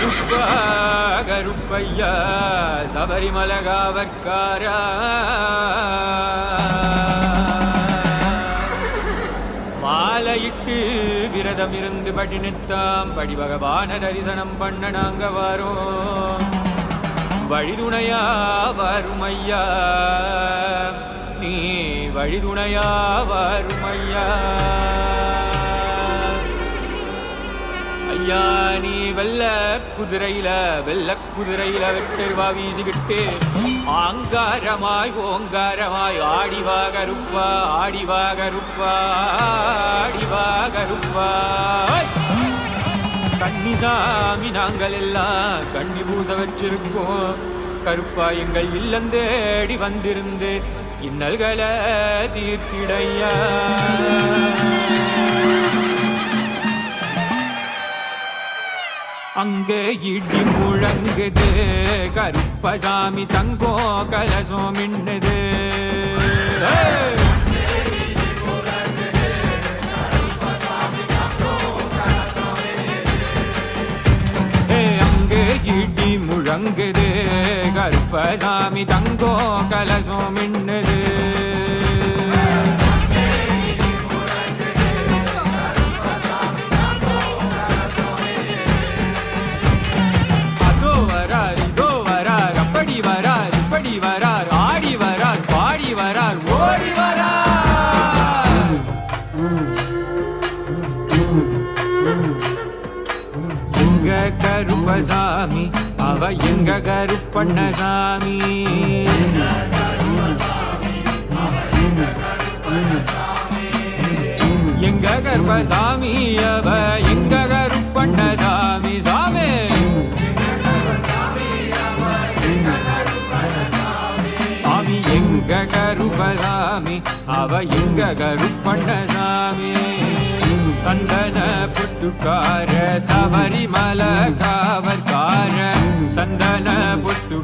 கருப்பா கருப்பையா சபரிமலை காவற்காரா மாலையிட்டு விரதம் இருந்து படினத்தாம் படி பகவான தரிசனம் பண்ண நாங்க வரோம். வழிதுணையா வருமையா நீ வழிதுணையா வருமையா. ஐயா நீ வெள்ள குதிரையில வெட்டருவா வீசிக்கிட்டு ஆங்காரமாய் ஓங்காரமாய் ஆடிவா கருப்பா ஆடிவா கருப்பா ஆடிவா கருப்பா. கன்னிசாமி நாங்கள் எல்லாம் கண்ணி பூச வச்சிருக்கோம். கருப்பா எங்கள் இல்லந்தேடி வந்திருந்து இன்னல்களை தீர்த்திடையா. அங்கே இடி முழங்குது கருப்பசாமி தங்கோ கலசம் மின்னுது. அங்கே இடி முழங்குது கருப்பசாமி தங்கோ கலசம் மின்னுது. வரார் ஆடி வரார் பாடி வரார் ஓடி வரார். எங்க கருப்பசாமி அவ எங்க கருப்பண்ணசாமி. எங்க கருப்பசாமி அவ எங்க கருப்பண்ணசாமி சாமி. எங்க கருப்பசாமி அவ எங்க கருப்பண்ணசாமி. சந்தன புட்டுக்கார சபரிமலை காவற்கார சந்தன புட்டு